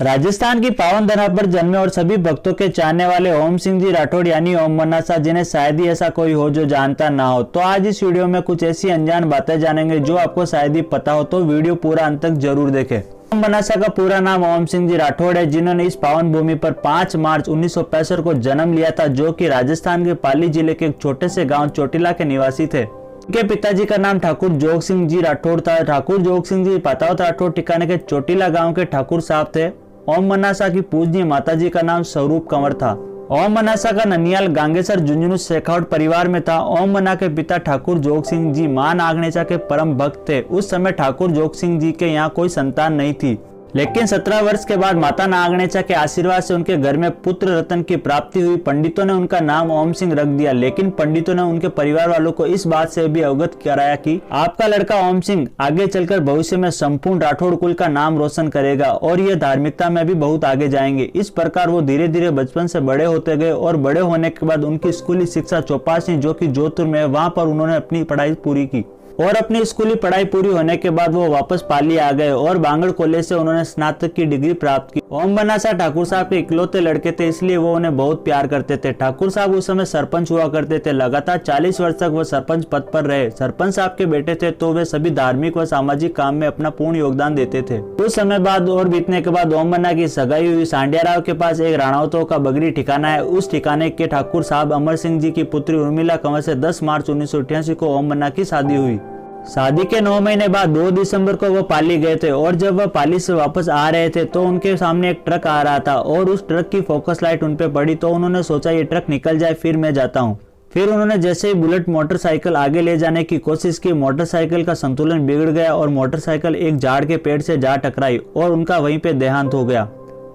राजस्थान की पावन धरा पर जन्मे और सभी भक्तों के चाहने वाले ओम सिंह जी राठौड़ यानी ओम मनासा, जिन्हें शायद ही ऐसा कोई हो जो जानता ना हो। तो आज इस वीडियो में कुछ ऐसी अनजान बातें जानेंगे जो आपको शायद ही पता हो, तो वीडियो पूरा अंत तक जरूर देखें। ओम मनासा का पूरा नाम ओम सिंह जी राठौड़ है, जिन्होंने इस पावन भूमि पर 5 मार्च 1965 को जन्म लिया था, जो कि राजस्थान के पाली जिले के एक छोटे से गाँव चोटिला के निवासी थे। उनके पिताजी का नाम ठाकुर जोग सिंह जी राठौड़ था। ठाकुर जोग सिंह जी पातावत राठौड़ ठिकाने के चोटिला गांव के ठाकुर साहब थे। ओम मनासा की पूजनीय माताजी का नाम स्वरूप कंवर था। ओम मनासा का ननियाल गांगेसर झुंझुनू शेखावट परिवार में था। ओम मना के पिता ठाकुर जोग सिंह जी मां नागनेचा के परम भक्त थे। उस समय ठाकुर जोग सिंह जी के यहाँ कोई संतान नहीं थी, लेकिन 17 वर्ष के बाद माता नागनेचा के आशीर्वाद से उनके घर में पुत्र रत्न की प्राप्ति हुई। पंडितों ने उनका नाम ओम सिंह रख दिया, लेकिन पंडितों ने उनके परिवार वालों को इस बात से भी अवगत कराया कि आपका लड़का ओम सिंह आगे चलकर भविष्य में संपूर्ण राठौड़ कुल का नाम रोशन करेगा और ये धार्मिकता में भी बहुत आगे जाएंगे। इस प्रकार वो धीरे धीरे बचपन से बड़े होते गए और बड़े होने के बाद उनकी स्कूली शिक्षा चौपासी, जो कि जोधपुर में है, वहाँ पर उन्होंने अपनी पढ़ाई पूरी की और अपनी स्कूली पढ़ाई पूरी होने के बाद वो वापस पाली आ गए और बांगड़ कॉलेज से उन्होंने स्नातक की डिग्री प्राप्त की। ओम मनासा ठाकुर साहब के इकलौते लड़के थे, इसलिए वो उन्हें बहुत प्यार करते थे। ठाकुर साहब उस समय सरपंच हुआ करते थे। लगातार 40 वर्ष तक वो सरपंच पद पर रहे। सरपंच साहब के बेटे थे, तो वे सभी धार्मिक व सामाजिक काम में अपना पूर्ण योगदान देते थे। कुछ समय बाद और बीतने के बाद ओम मना की सगाई हुई। सांडिया राव के पास एक राणावतों का बगरी ठिकाना है। उस ठिकाने के ठाकुर साहब अमर सिंह जी की पुत्री उर्मिला कंवर से 10 मार्च 1988 को ओम मना की शादी हुई। शादी के 9 महीने बाद 2 दिसंबर को वो पाली गए थे और जब वह पाली से वापस आ रहे थे तो उनके सामने एक ट्रक आ रहा था और उस ट्रक की फोकस लाइट उन पे पड़ी, तो उन्होंने सोचा ये ट्रक निकल जाए, फिर मैं जाता हूँ। फिर उन्होंने जैसे ही बुलेट मोटरसाइकिल आगे ले जाने की कोशिश की, मोटरसाइकिल का संतुलन बिगड़ गया और मोटरसाइकिल एक झाड़ के पेड़ से जा टकराई और उनका वहीं पे देहांत हो गया।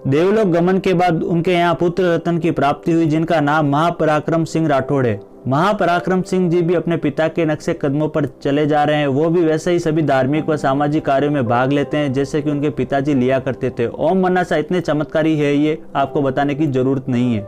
देवलोक गमन के बाद उनके यहाँ पुत्र रत्न की प्राप्ति हुई, जिनका नाम महापराक्रम सिंह राठौड़ है। महापराक्रम सिंह जी भी अपने पिता के नक्शे कदमों पर चले जा रहे हैं। वो भी वैसे ही सभी धार्मिक व सामाजिक कार्यों में भाग लेते हैं जैसे कि उनके पिताजी लिया करते थे। ओम मनासा इतने चमत्कारी है, ये आपको बताने की जरूरत नहीं है।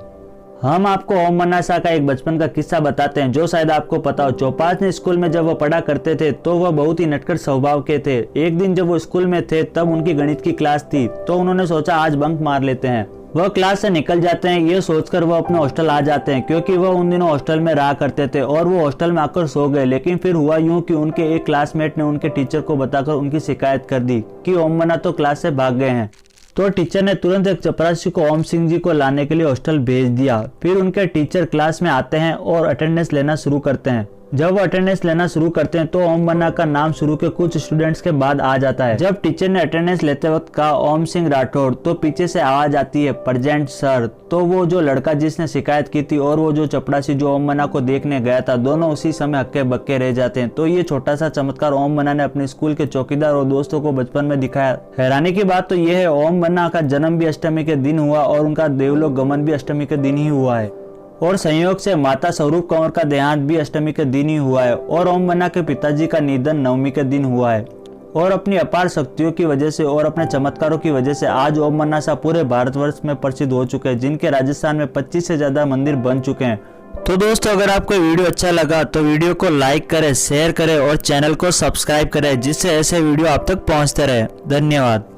हम आपको ओम मनासा का एक बचपन का किस्सा बताते हैं जो शायद आपको पता हो। चौपासी स्कूल में जब वो पढ़ा करते थे तो वह बहुत ही नटखट स्वभाव के थे। एक दिन जब वो स्कूल में थे तब उनकी गणित की क्लास थी, तो उन्होंने सोचा आज बंक मार लेते हैं। वह क्लास से निकल जाते हैं, ये सोचकर वह अपने हॉस्टल आ जाते हैं, क्योंकि वह उन दिनों हॉस्टल में रहा करते थे और वो हॉस्टल में आकर सो गए। लेकिन फिर हुआ यूं कि उनके एक क्लासमेट ने उनके टीचर को बताकर उनकी शिकायत कर दी कि ओम मना तो क्लास से भाग गए हैं। तो टीचर ने तुरंत एक चपरासी को ओम सिंह जी को लाने के लिए हॉस्टल भेज दिया। फिर उनके टीचर क्लास में आते हैं और अटेंडेंस लेना शुरू करते हैं। जब वो अटेंडेंस लेना शुरू करते हैं तो ओम मना का नाम शुरू के कुछ स्टूडेंट्स के बाद आ जाता है। जब टीचर ने अटेंडेंस लेते वक्त कहा ओम सिंह राठौड़, तो पीछे से आवाज आती है प्रेजेंट सर। तो वो जो लड़का जिसने शिकायत की थी और वो जो चपरासी जो ओम मना को देखने गया था, दोनों उसी समय हक्के बक्के रह जाते हैं। तो ये छोटा सा चमत्कार ओम मना ने अपने स्कूल के चौकीदार और दोस्तों को बचपन में दिखाया। हैरानी की बात तो यह है, ओम मना का जन्म भी अष्टमी के दिन हुआ और उनका देवलोक गमन भी अष्टमी के दिन ही हुआ है और संयोग से माता स्वरूप कंवर का देहांत भी अष्टमी के दिन ही हुआ है और ओम मना के पिताजी का निधन नवमी के दिन हुआ है। और अपनी अपार शक्तियों की वजह से और अपने चमत्कारों की वजह से आज ओम मनासा पूरे भारतवर्ष में प्रसिद्ध हो चुके हैं, जिनके राजस्थान में 25 से ज्यादा मंदिर बन चुके हैं। तो दोस्तों, अगर आपको वीडियो अच्छा लगा तो वीडियो को लाइक करें, शेयर करें और चैनल को सब्सक्राइब करें, जिससे ऐसे वीडियो आप तक पहुंचते रहे। धन्यवाद।